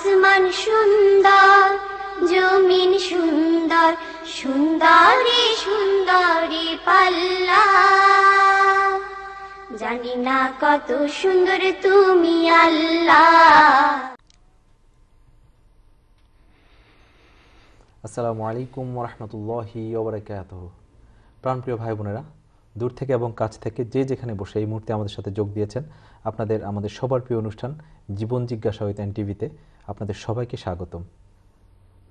আসমান সুন্দর, জমিন সুন্দর, সুন্দরী সুন্দরী পাল্লা। জানি না কত সুন্দর তুমি আল্লাহ। আসসালামু আলাইকুম ওয়া রাহমাতুল্লাহি ওয়া বারাকাতুহু। প্রাণপ্রিয় ভাই বোনেরা, দূর থেকে এবং কাছ থেকে যে যেখানে বসে এই মুহূর্তে আমাদের সাথে যোগ দিয়েছেন, আমাদের সবার প্রিয় অনুষ্ঠান জীবন জিজ্ঞাসা উইথ এনটিভিতে আপনাদের সবাইকে স্বাগতম।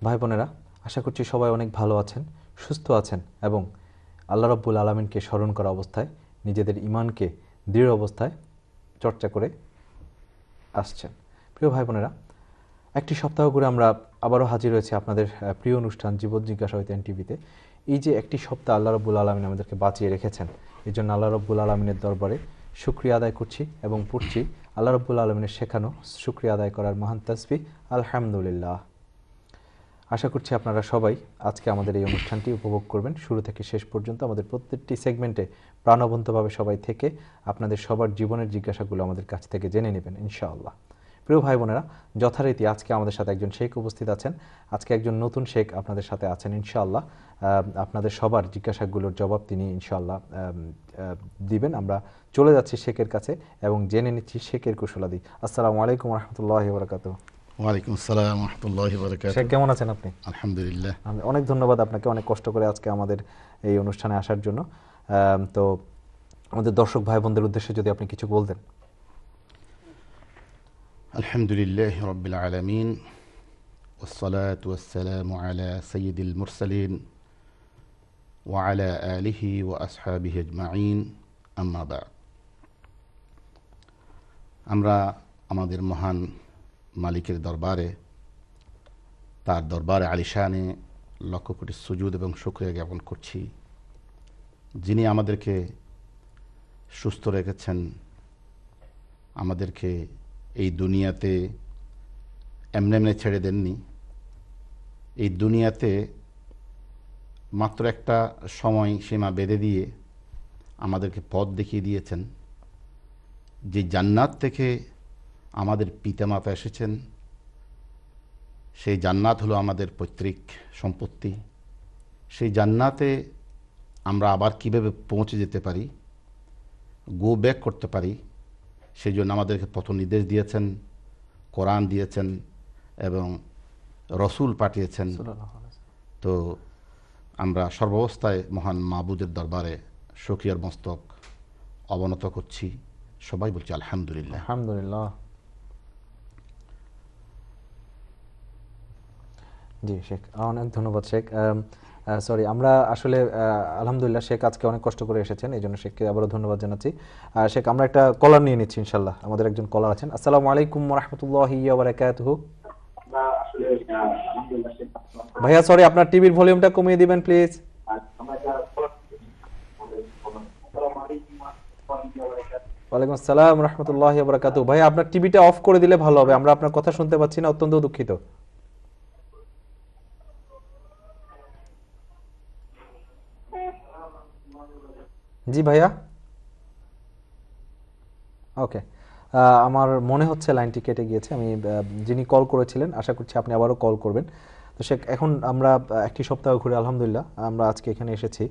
ভাই বোনেরা, আশা করছি সবাই অনেক ভালো আছেন, সুস্থ আছেন এবং আল্লাহ রাব্বুল আলামিনকে স্মরণ করা অবস্থায় নিজেদের ঈমানকে দৃঢ় অবস্থায় চর্চা করে আসছেন। প্রিয় ভাই বোনেরা, একটি সপ্তাহ করে আমরা আবারও হাজির হয়েছি আপনাদের প্রিয় অনুষ্ঠান জীবন জিজ্ঞাসা উইথ এনটিভিতে। এই যে একটি সপ্তাহ আল্লাহ রাব্বুল আলামিন আমাদেরকে বাঁচিয়ে রেখেছেন, এই জন্য আল্লাহ রাব্বুল আলামিনের দরবারে শুকরিয়া আদায় করছি এবং পড়ছি আল্লাহ রাব্বুল আলামিনের শেখানো শুকরিয়া আদায় করার মহান তাসবিহ আলহামদুলিল্লাহ। আশা করছি আপনারা সবাই আজকে আমাদের এই অনুষ্ঠানটি উপভোগ করবেন শুরু থেকে শেষ পর্যন্ত। আমাদের প্রত্যেকটি সেগমেন্টে প্রাণবন্তভাবে সবাই থেকে আপনাদের সবার জীবনের জিজ্ঞাসাগুলো আমাদের কাছ থেকে জেনে নেবেন ইনশাআল্লাহ। প্রিয় ভাই বোনেরা, যথারীতি আজকে আমাদের সাথে একজন শেখ উপস্থিত আছেন। আজকে একজন নতুন শেখ আপনাদের সাথে আছেন ইনশাআল্লাহ। আপনাদের সবার জিজ্ঞাসাগুলোর জবাব তিনি ইনশাআল্লাহ দিবেন। আমরা চলে যাচ্ছি শেখের কাছে এবং জেনে নিচ্ছি শেখের কুশলাদি। আসসালামু আলাইকুম ওয়া রাহমাতুল্লাহি ওয়া বারাকাতুহু। ওয়ালাইকুম আসসালাম ওয়া রাহমাতুল্লাহি ওয়া বারাকাতুহু। শেখ কেমন আছেন আপনি? আলহামদুলিল্লাহ। অনেক ধন্যবাদ আপনাকে, অনেক কষ্ট করে আজকে আমাদের এই অনুষ্ঠানে আসার জন্য। তো আমাদের দর্শক ভাই বোনদের উদ্দেশ্যে যদি আপনি কিছু বলতেন। আলহামদুলিল্লাহি রাব্বিল আলামিন ওয়াসসালাতু ওয়াসসালামু আলা সাইয়্যিদিল মুরসালিন ওয়া আলা আলিহি ওয়া আসহাবিহি আজমাইন, আম্মা বা'দ। আমরা আমাদের মহান মালিকের দরবারে, তার দরবারে আলিশানে লক্ষ কোটি সুজুদ এবং শুকরিয়া জ্ঞাপন করছি, যিনি আমাদেরকে সুস্থ রেখেছেন, আমাদেরকে এই দুনিয়াতে এমনি এমনি ছেড়ে দেননি। এই দুনিয়াতে মাত্র একটা সময় সীমা বেঁধে দিয়ে আমাদেরকে পথ দেখিয়ে দিয়েছেন। যে জান্নাত থেকে আমাদের পিতামাতা এসেছেন, সেই জান্নাত হলো আমাদের পৈতৃক সম্পত্তি। সেই জান্নাতে আমরা আবার কিভাবে পৌঁছে যেতে পারি, গো ব্যাক করতে পারি, সেই জন্য আমাদেরকে পথ নির্দেশ দিয়েছেন, কোরআন দিয়েছেন এবং রসুল পাঠিয়েছেন। তো আমরা সর্বাবস্থায় মহান মাবুদের দরবারে শুকরিয়ার মস্তক অবনত করছি। সবাই বলছি আলহামদুলিল্লাহ। আলহামদুলিল্লাহ। জি শেখ, অনেক ধন্যবাদ শেখ। সরি, আমরা আসলে আলহামদুলিল্লাহ, শেখ আজকে অনেক কষ্ট করে এসেছেন, এই জন্য শেখকে আবারও ধন্যবাদ জানাচ্ছি। শেখ, আমরা একটা কলার নিয়ে নিচ্ছি ইনশাল্লাহ। আমাদের একজন কলার আছেন। আসসালামু আলাইকুম ওয়া রাহমাতুল্লাহি ওয়া বারাকাতুহু। ভাইয়া সরি, আপনার টিভির ভলিউমটা কমিয়ে দিবেন প্লিজ। ওয়ালাইকুম আসসালাম ওয়া রাহমাতুল্লাহি ওয়া বারাকাতুহু। ভাই, আপনার টিভিটা অফ করে দিলে ভালো হবে, আমরা আপনার কথা শুনতে পাচ্ছি না, অত্যন্ত দুঃখিত। জি ভাইয়া, ওকে। আমার মনে হচ্ছে লাইনটি কেটে গিয়েছে। আমি যিনি কল করেছিলেন, আশা করছি আপনি আবারও কল করবেন। তো শেখ, এখন আমরা একটি সপ্তাহ ঘুরে আলহামদুলিল্লাহ আমরা আজকে এখানে এসেছি।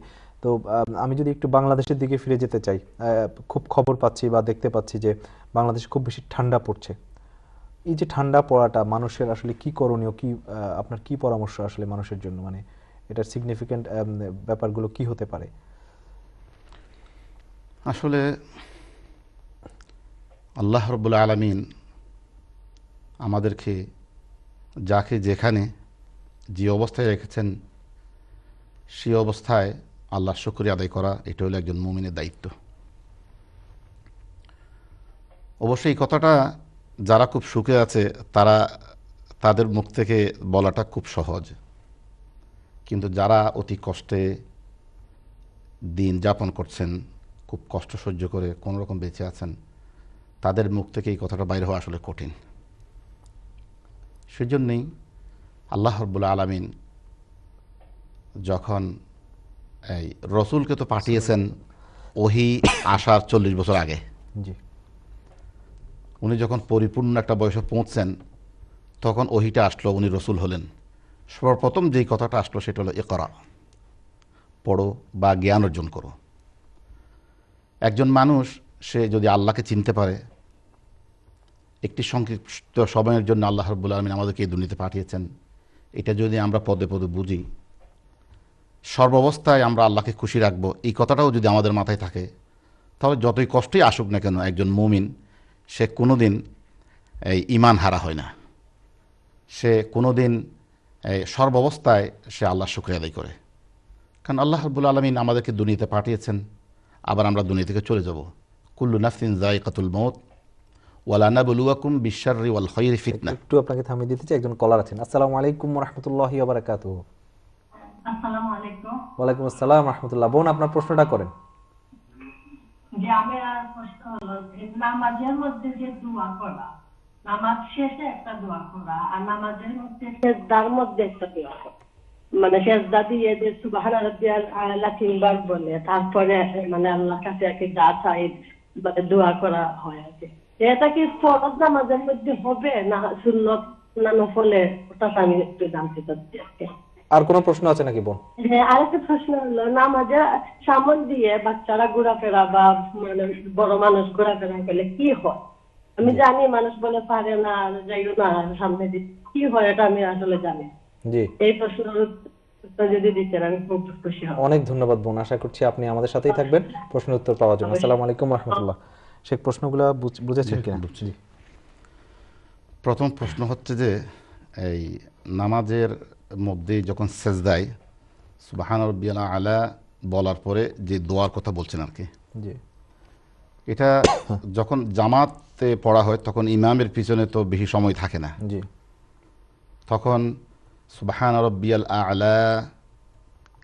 তো আমি যদি একটু বাংলাদেশের দিকে ফিরে যেতে চাই, খুব খবর পাচ্ছি বা দেখতে পাচ্ছি যে বাংলাদেশে খুব বেশি ঠান্ডা পড়ছে। এই যে ঠান্ডা পড়াটা মানুষের আসলে কি করণীয়, কি আপনার কি পরামর্শ আসলে মানুষের জন্য, মানে এটার সিগনিফিক্যান্ট ব্যাপারগুলো কি হতে পারে? আসলে আল্লাহ রাব্বুল আলামিন আমাদেরকে যাকে যেখানে যে অবস্থায় রেখেছেন, সেই অবস্থায় আল্লাহর শুকরিয়া আদায় করা, এটা হলো একজন মুমিনের দায়িত্ব। অবশ্যই এই কথাটা যারা খুব সুখে আছে তাদের মুখ থেকে বলাটা খুব সহজ, কিন্তু যারা অতি কষ্টে দিন যাপন করছেন, খুব কষ্ট সহ্য করে কোনো রকম বেঁচে আছেন, তাদের মুখ থেকে এই কথাটা বাইরে হওয়া আসলে কঠিন। সেজন্যই আল্লাহ রাব্বুল আলামিন যখন এই রসুলকে তো পাঠিয়েছেন ওহী আসার 40 বছর আগে, উনি যখন পরিপূর্ণ একটা বয়সে পৌঁছছেন তখন ওহিটা আসলো, উনি রসুল হলেন। সর্বপ্রথম যেই কথাটা আসলো সেটা হলো ইকরা, পড়ো বা জ্ঞান অর্জন করো। একজন মানুষ সে যদি আল্লাহকে চিনতে পারে, একটি সংক্ষিপ্ত সময়ের জন্য আল্লাহ রাব্বুল আলামিন আমাদেরকে এই দুনিয়াতে পাঠিয়েছেন, এটা যদি আমরা পদে পদে বুঝি, সর্বাবস্থায় আমরা আল্লাহকে খুশি রাখবো, এই কথাটাও যদি আমাদের মাথায় থাকে, তাহলে যতই কষ্টই আসুক না কেন একজন মুমিন সে কোনোদিন এই ঈমান হারা হয় না। সে কোনোদিন সর্বাবস্থায় সে আল্লাহর শুকরিয়া আদায় করে। কারণ আল্লাহ রাব্বুল আলামিন আমাদেরকে দুনিয়াতে পাঠিয়েছেন, আবার আমরা দুনিয়া থেকে চলে যাব। কুল্লু নাফসিন যায়কাতুল মউত ওয়ালা নাবলুয়াকুম বিশ-শাররি ওয়াল খায়রি ফিতনা। একটু আপনাকে থামিয়ে দিতে চাই, একজন কলার আছেন। আসসালামু আলাইকুম ওয়া রাহমাতুল্লাহি ওয়া বারাকাতুহু। আসসালামু আলাইকুম। ওয়ালাইকুম আসসালাম ওয়া রাহমাতুল্লাহ। বোন, আপনার প্রশ্নটা করেন। যে আমার প্রশ্ন হলো যে নামাজের মধ্যে যে দোয়া করা, নামাজ শেষে একটা দোয়া করা আর নামাজের মধ্যে সেজদার মধ্যে একটা দোয়া করা, মানে সেজদা দিয়ে যে সুবহান রাব্বিয়াল আলা তিনবার বলে তারপরে মানে আল্লাহর কাছে একে যা চাই মানে দোয়া করা হয় আর কি। এটা কি ফরজ নামাজের মধ্যে হবে না সুন্নত না নফলে, ওটা আমি একটু জানতে চাচ্ছি আজকে। আর কোনো প্রশ্ন আছে নাকি বোন? হ্যাঁ, আরেকটা প্রশ্ন হলো নামাজে সামন দিয়ে বাচ্চারা ঘোরাফেরা বা মানে বড় মানুষ ঘোরাফেরা করলে কি হয়? আমি জানি মানুষ বলে পারে না, যাইও না সামনে দিয়ে, কি হয় এটা আমি আসলে জানি। জি, এই প্রশ্নের উত্তর যদি দিতেন আমি খুব খুশি হব। অনেক ধন্যবাদ বোন। আশা করছি আপনি আমাদের সাথেই থাকবেন প্রশ্নের উত্তর পাওয়ার জন্য। আসসালামু আলাইকুম ওয়া রাহমাতুল্লাহ। শেখ, প্রশ্নগুলো বুঝেছেন কিনা? বুঝছি। প্রথম প্রশ্ন হচ্ছে যে এই নামাজের মধ্যে যখন সেজদায় সুবহান রাব্বিয়াল আলা বলার পরে যে দোয়ার কথা বলছেন আর কি, জি এটা যখন জামাতে পড়া হয় তখন ইমামের পিছনে তো বেশি সময় থাকে না, জি তখন সুবহান রাব্বিয়াল আলা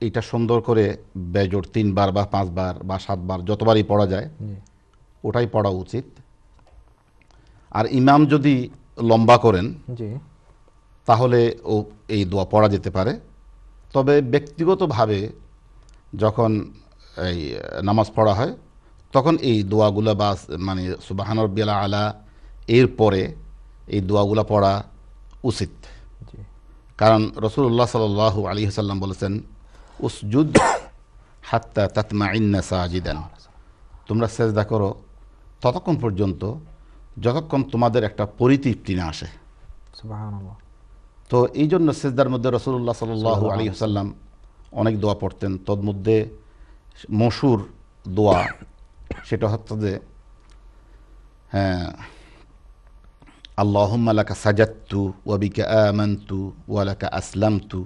এটা সুন্দর করে বেজোড় 3 বার বা 5 বার বা 7 বার যতবারই পড়া যায় জি ওটাই পড়া উচিত। আর ইমাম যদি লম্বা করেন জি তাহলে ও এই দোয়া পড়া যেতে পারে। তবে ব্যক্তিগতভাবে যখন এই নামাজ পড়া হয় তখন এই দোয়াগুলো বা মানে সুবহান রাব্বিয়াল আলা এর পরে এই দোয়াগুলো পড়া উচিত। জি কারণ রাসূলুল্লাহ সাল্লাল্লাহু আলাইহি ওয়াসাল্লাম বলেছেন, উসজুদ হাত্তা তাতমাইন্না সাজিদান, তোমরা সেজদা করো ততক্ষণ পর্যন্ত যতক্ষণ তোমাদের একটা পরিতৃপ্তি না আসে। সুবহানাল্লাহ। তো এই জন্য সেজদার মধ্যে রাসূলুল্লাহ সাল্লাল্লাহু আলাইহি ওয়াসাল্লাম অনেক দোয়া পড়তেন। তন্মধ্যে মশহুর দোয়া সেটা হচ্ছে যে আল্লাহুম্মা লাকা সাজাদতু ওয়া বিকা আমানতু ওয়া লাকা আসলামতু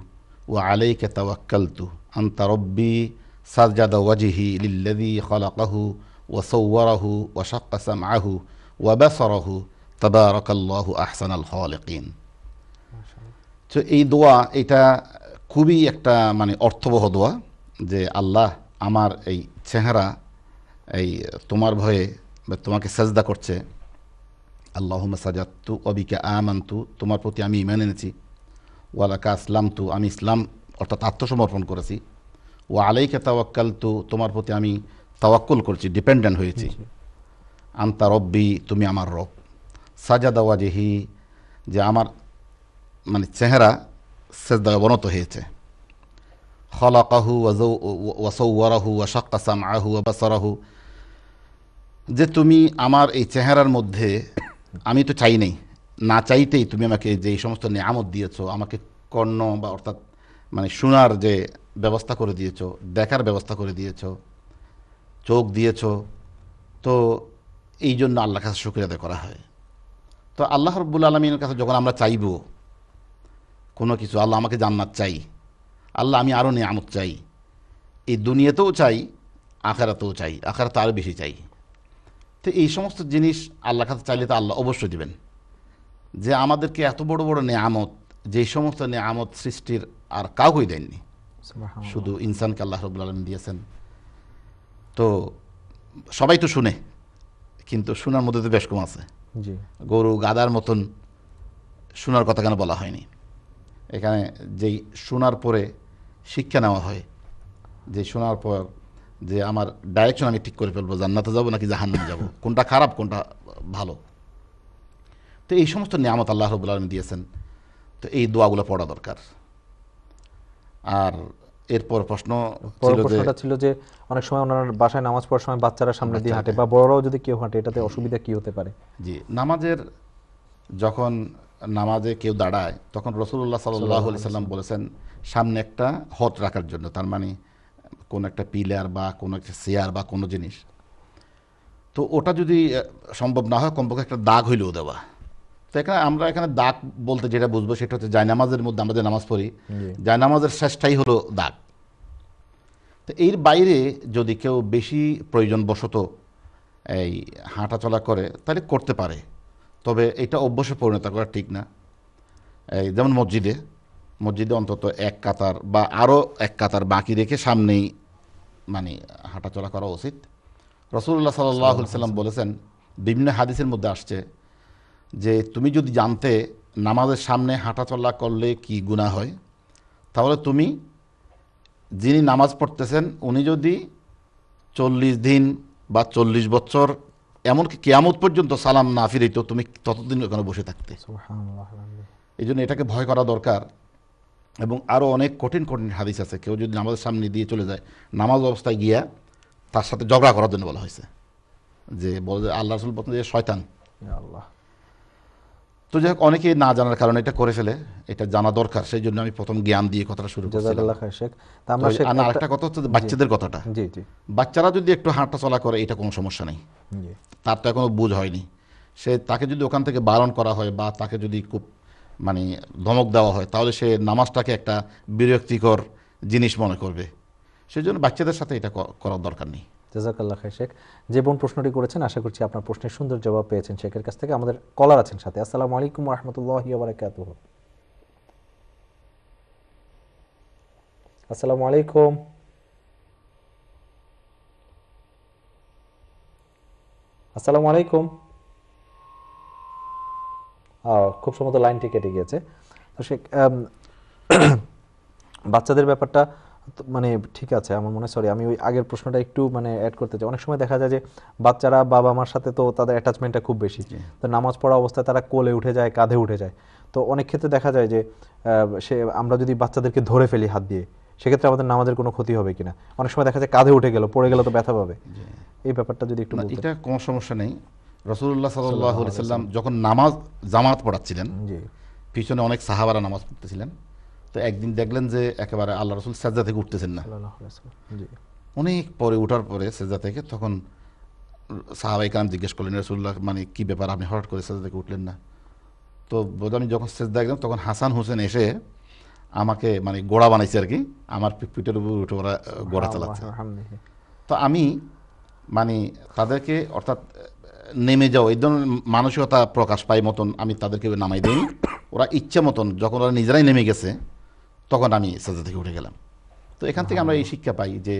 ওয়া আলাইকা তাওয়াক্কালতু আনতা রব্বি সাজদা ওয়াজহি লিল্লাযী খালাকাহু ওয়া সাওয়ারাহু ওয়া শাক্কা সামআহু ওয়া বাসারাহু তাবারাকাল্লাহু আহসানাল খালিকিন। তো এই দোয়া এটা খুবই একটা মানে অর্থবহ দোয়া, যে আল্লাহ আমার এই চেহারা এই তোমার ভয়ে বা তোমাকে সাজদা করছে, আল্লাহুম্মা সাজাদতু ওয়া বিকা আমানতু, তোমার প্রতি আমি ঈমান এনেছি, ওয়া লাকা আসলামতু, আমি ইসলাম অর্থাৎ আত্মসমর্পণ করেছি, ওয়া আলাইকা তাওয়াক্কালতু, তোমার প্রতি আমি তাওয়াক্কুল করেছি, ডিপেন্ডেন্ট হয়েছি, আনতা রব্বি, তুমি আমার রব, সাজাদা ওয়াজহি, যে আমার মানে চেহারা সেজদায় অবনত হয়েছে, খালাকাহু ওয়া সাওয়ারাহু ওয়া শাক্কা সামআহু ওয়া বাসারাহু, যে তুমি আমার এই চেহারার মধ্যে, আমি তো চাই নাই, না চাইতেই তুমি আমাকে যে এই সমস্ত নিয়ামত দিয়েছো, আমাকে কর্ণ বা অর্থাৎ মানে শোনার যে ব্যবস্থা করে দিয়েছো, দেখার ব্যবস্থা করে দিয়েছো, চোখ দিয়েছো, তো এই জন্য আল্লাহর কাছে শুকরিয়া আদায় করা হয়। তো আল্লাহ রাব্বুল আলামিনের কাছে যখন আমরা চাইবো কোনো কিছু, আল্লাহ আমাকে জান্নাত চাই, আল্লাহ আমি আরও নিয়ামত চাই, এই দুনিয়াতেও চাই, আখিরাতেও চাই, আখিরাতে আরও বেশি চাই, তো এই সমস্ত জিনিস আল্লাহর কাছে চাইলে তো আল্লাহ অবশ্যই দেবেন। যে আমাদেরকে এত বড় বড় নেয়ামত, যেই সমস্ত নেয়ামত সৃষ্টির আর কাউকেই দেননি, শুধু ইনসানকে আল্লাহ রাব্বুল আলামিন দিয়েছেন। তো সবাই তো শুনে, কিন্তু শোনার মধ্যে তো বেশ কম আছে। গরু গাদার মতন শোনার কথা কেন বলা হয়নি? এখানে যেই শোনার পরে শিক্ষা নেওয়া হয়, যে শোনার পর যে আমার ডাইরেকশন আমি ঠিক করে ফেলবো, জান্নাতে যাবো নাকি জাহান্নামে যাবো, কোনটা খারাপ কোনটা ভালো, তো এই সমস্ত নিয়ামত আল্লাহ রাব্বুল আলামিন দিয়েছেন। তো এই দোয়াগুলো পড়া দরকার। আর এরপর প্রশ্নটা ছিল যে অনেক সময় ওনার বাসায় নামাজ পড়ার সময় বাচ্চারা সামনে দিয়ে হাঁটে বা বড়রাও যদি কেউ হাঁটে, এটাতে অসুবিধা কি হতে পারে? জি, যখন নামাজে কেউ দাঁড়ায় তখন রাসূলুল্লাহ সাল্লাল্লাহু আলাইহি সাল্লাম বলেছেন সামনে একটা হত রাখার জন্য, তার মানে কোন একটা পিলার বা কোন একটা চেয়ার বা কোনো জিনিস। তো ওটা যদি সম্ভব না হয় কমপক্ষে একটা দাগ হইলেও দেওয়া। তো আমরা এখানে দাগ বলতে যেটা বুঝবো সেটা হচ্ছে জায়নামাজের মধ্যে আমরা যে নামাজ পড়ি, জায়নামাজের শেষটাই হলো দাগ। তো এর বাইরে যদি কেউ বেশি প্রয়োজনবশত এই হাঁটা চলা করে তাহলে করতে পারে, তবে এটা অভ্যাসে পরিণত করা ঠিক না। এই যেমন মসজিদে অন্তত এক কাতার বা আরও এক কাতার বাকি রেখে সামনেই মানে হাঁটা চলা করা উচিত। রাসূলুল্লাহ সাল্লাল্লাহু আলাইহি সাল্লাম বলেছেন, বিভিন্ন হাদিসের মধ্যে আসছে যে তুমি যদি জানতে নামাজের সামনে হাঁটা চলা করলে কি গুনাহ হয়, তাহলে তুমি যিনি নামাজ পড়তেছেন উনি যদি 40 দিন বা 40 বছর এমনকি কিয়ামত পর্যন্ত সালাম না ফিরিত, তুমি ততদিন ওখানে বসে থাকতে। এই জন্য এটাকে ভয় করা দরকার। এবং আরও অনেক কঠিন কঠিন হাদিস আছে, কেউ যদি নামাজের সামনে দিয়ে চলে যায়, নামাজ অবস্থায় গিয়া তার সাথে ঝগড়া করার জন্য বলা হয়েছে, যে বলে আল্লাহ রাসূল বলতেন যে শয়তান। আল্লাহ। তো যাই হোক, অনেকেই না জানার কারণে এটা করে ফেলে, এটা জানা দরকার। সেই জন্য আমি প্রথম জ্ঞান দিয়ে কথাটা শুরু করছিলাম। আর একটা কথা হচ্ছে বাচ্চাদের কথাটা। বাচ্চারা যদি একটু হাঁটা চলা করে এটা কোনো সমস্যা নেই, তার তো এখনো বুঝ হয়নি। তাকে যদি ওখান থেকে বারণ করা হয় বা তাকে যদি খুব মানে ধমক দেওয়া হয়, তাহলে সে নামাজটাকে একটা বিরক্তিকর জিনিস মনে করবে। সেই জন্য বাচ্চাদের সাথে এটা করার দরকার নেই। জাযাকাল্লাহ খাইর শেখ। যে বোন প্রশ্নটি করেছেন, আশা করছি আপনার প্রশ্নের সুন্দর জবাব পেয়েছেন শেখের কাছ থেকে। আমাদের কলার আছেন সাথে। আসসালামু আলাইকুম ওয়া রাহমাতুল্লাহি ওয়া বারাকাতুহু। আসসালামু আলাইকুম। আসসালামু আলাইকুম। খুব সম্ভবত লাইনটি কেটে গিয়েছে। তো শেখ, বাচ্চাদের ব্যাপারটা মানে ঠিক আছে আমার মনে, সরি আমি ওই আগের প্রশ্নটা একটু মানে অ্যাড করতে চাই। অনেক সময় দেখা যায় যে বাচ্চারা বাবা মার সাথে তো তাদের অ্যাটাচমেন্টটা খুব বেশি, তো নামাজ পড়া অবস্থায় তারা কোলে উঠে যায়, কাঁধে উঠে যায়। তো অনেক ক্ষেত্রে দেখা যায় যে আমরা যদি বাচ্চাদেরকে ধরে ফেলি হাত দিয়ে, সেক্ষেত্রে আমাদের নামাজের কোনো ক্ষতি হবে কিনা? অনেক সময় দেখা যায় কাঁধে উঠে গেল, পড়ে গেল তো ব্যথা পাবে। এই ব্যাপারটা যদি একটু বলতেন। এটা কোনো সমস্যা নেই। রাসূলুল্লাহ সাল্লাল্লাহু আলাইহি সাল্লাম যখন নামাজ জামাত পড়াচ্ছিলেন, পিছনে অনেক সাহাবারা নামাজ পড়তেছিলেন, তো একদিন দেখলেন যে একেবারে আল্লাহ রাসূল সেজদা থেকে উঠতেছেন না। অনেক পরে উঠার পরে সেজদা থেকে, তখন সাহাবায়ে কেরাম জিজ্ঞেস করলেন, রাসূলুল্লাহ মানে কি ব্যাপার, আপনি হঠাৎ করে সেজদা থেকে উঠলেন না? তো আমি যখন সেজদা গেলাম তখন হাসান হোসেন এসে আমাকে মানে গোড়া বানাইছে আর কি, আমার পিঠের উপর উঠে ওরা গোড়া চালাচ্ছে। তো আমি মানে তাদেরকে অর্থাৎ নেমে যাও এই ধরনের মানসিকতা প্রকাশ পাই মতন আমি তাদেরকে নামাই দিইনি। ওরা ইচ্ছা মতন যখন ওরা নিজেরাই নেমে গেছে তখন আমি সেজদা থেকে উঠে গেলাম। তো এখান থেকে আমরা এই শিক্ষা পাই যে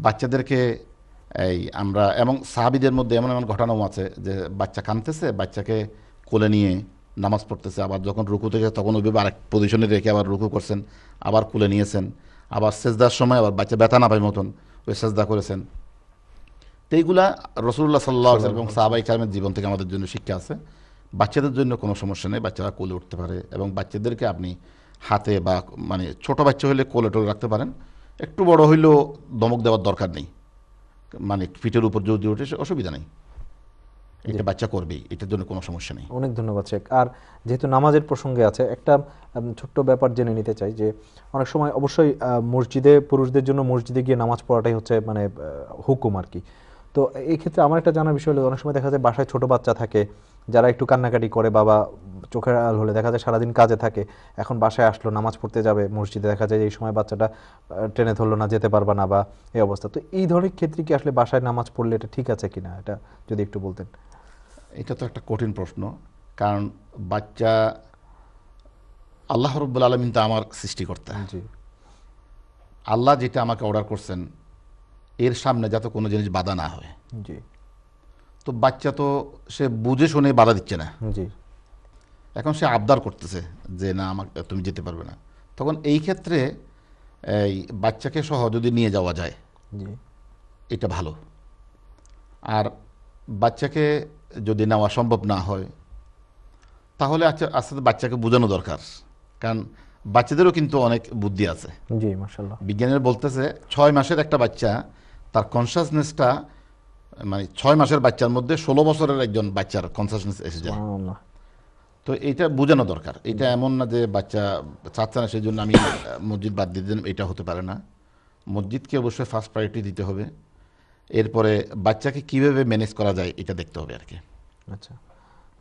বাচ্চাদেরকে আমরা, এবং সাহাবীদের মধ্যে এমন এমন ঘটনাও আছে যে বাচ্চা কাঁদতেছে, বাচ্চাকে কোলে নিয়ে নামাজ পড়তেছে, আবার যখন রুকু থেকে তখন ওইভাবে আরেক পজিশনে রেখে আবার রুকু করছেন, আবার কোলে নিয়েছেন, আবার সেজদার সময় আবার বাচ্চা ব্যথা না পায় মতন ওই সেজদা করেছেন। তো এইগুলা রাসূলুল্লাহ সাল্লাল্লাহু আলাইহি ওয়াসাল্লাম এবং সাহাবায়ে কেরামের জীবন থেকে আমাদের জন্য শিক্ষা আছে। বাচ্চাদের জন্য কোনো সমস্যা নেই, বাচ্চারা কোলে উঠতে পারে, এবং বাচ্চাদেরকে আপনি হাতে বা মানে ছোট বাচ্চা হলে কোলে টোলে রাখতে পারেন, একটু বড় হইলেও ধমক দেওয়ার দরকার নেই, মানে পিঠের উপর যদি উঠে অসুবিধা নেই, এটা বাচ্চা করবেই, এটার জন্য কোনো সমস্যা নেই। অনেক ধন্যবাদ শেখ। আর যেহেতু নামাজের প্রসঙ্গে আছে, একটা ছোট্ট ব্যাপার জেনে নিতে চাই যে অনেক সময় অবশ্যই মসজিদে, পুরুষদের জন্য মসজিদে গিয়ে নামাজ পড়াটাই হচ্ছে মানে হুকুম আর কি। তো এই ক্ষেত্রে আমার একটা জানার বিষয় হলো, অনেক সময় দেখা যায় বাসায় ছোট বাচ্চা থাকে যারা একটু কান্নাকাটি করে, বাবা চোখের আড়াল হলে, দেখা যায় সারাদিন কাজে থাকে, এখন বাসায় আসলো নামাজ পড়তে যাবে মসজিদে, দেখা যায় এই সময় বাচ্চাটা টেনে ধরলো না, যেতে পারবা না বা এই অবস্থা। তো এই ধরনের ক্ষেত্রে কি আসলে বাসায় নামাজ পড়লে এটা ঠিক আছে কিনা, এটা যদি একটু বলতেন। এটা তো একটা কঠিন প্রশ্ন, কারণ বাচ্চা আল্লাহ রাব্বুল আলামিন তো আমার সৃষ্টিকর্তা। আল্লাহ যেটা আমাকে অর্ডার করছেন এর সামনে যাতে কোনো জিনিস বাধা না হয়। তো বাচ্চা তো সে বুঝে শুনে বাধা দিচ্ছে না, এখন সে আবদার করতেছে যে না আমাকে তুমি যেতে পারবে না, তখন এই ক্ষেত্রে এই বাচ্চাকে সহ যদি নিয়ে যাওয়া যায় এটা ভালো। আর বাচ্চাকে যদি নেওয়া সম্ভব না হয় তাহলে আস্তে আস্তে বাচ্চাকে বোঝানো দরকার কারণ বাচ্চাদেরও কিন্তু অনেক বুদ্ধি আছে। জি মাশাআল্লাহ। বিজ্ঞানীরা বলতেছে 6 মাসের একটা বাচ্চা তার কনসাসনেসটা, মানে 6 মাসের বাচ্চার মধ্যে 16 বছরের একজন বাচ্চার কনসাসনেস এসে যায়। সুবহানাল্লাহ। তো এটা বোঝানো দরকার। এটা এমন না যে বাচ্চা চাচ্ছে না সেই জন্য আমি মসজিদ বাদ দিয়ে দিলাম, এটা হতে পারে না। মসজিদকে অবশ্যই ফার্স্ট প্রায়োরিটি দিতে হবে, এরপরে বাচ্চাকে কিভাবে ম্যানেজ করা যায় এটা দেখতে হবে আর কি। আচ্ছা,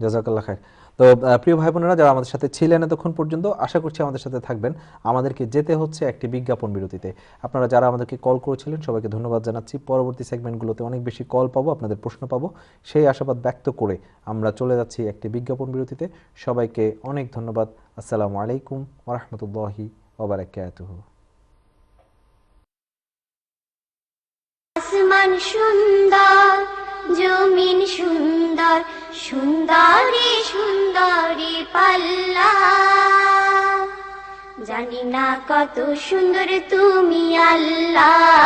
জাযাকাল্লাহ খাইর। তো প্রিয় ভাই বোনেরা যারা আমাদের সাথে ছিলেন এতক্ষণ পর্যন্ত, আশা করছি আমাদের সাথে থাকবেন। আমাদেরকে যেতে হচ্ছে একটি বিজ্ঞাপন বিরতিতে। আপনারা যারা আমাদেরকে কল করেছিলেন সবাইকে ধন্যবাদ জানাচ্ছি। পরবর্তী সেগমেন্টগুলোতে অনেক বেশি কল পাবো, আপনাদের প্রশ্ন পাবো, সেই আশাবাদ ব্যক্ত করে আমরা চলে যাচ্ছি একটি বিজ্ঞাপন বিরতিতে। সবাইকে অনেক ধন্যবাদ। আসসালামু আলাইকুম ওয়া রাহমাতুল্লাহি ওয়া বারাকাতুহু। আসমান সুন্দর, জমিন সুন্দর, সুন্দরী সুন্দরী পাল্লা। জানি না কত সুন্দর তুমি আল্লাহ।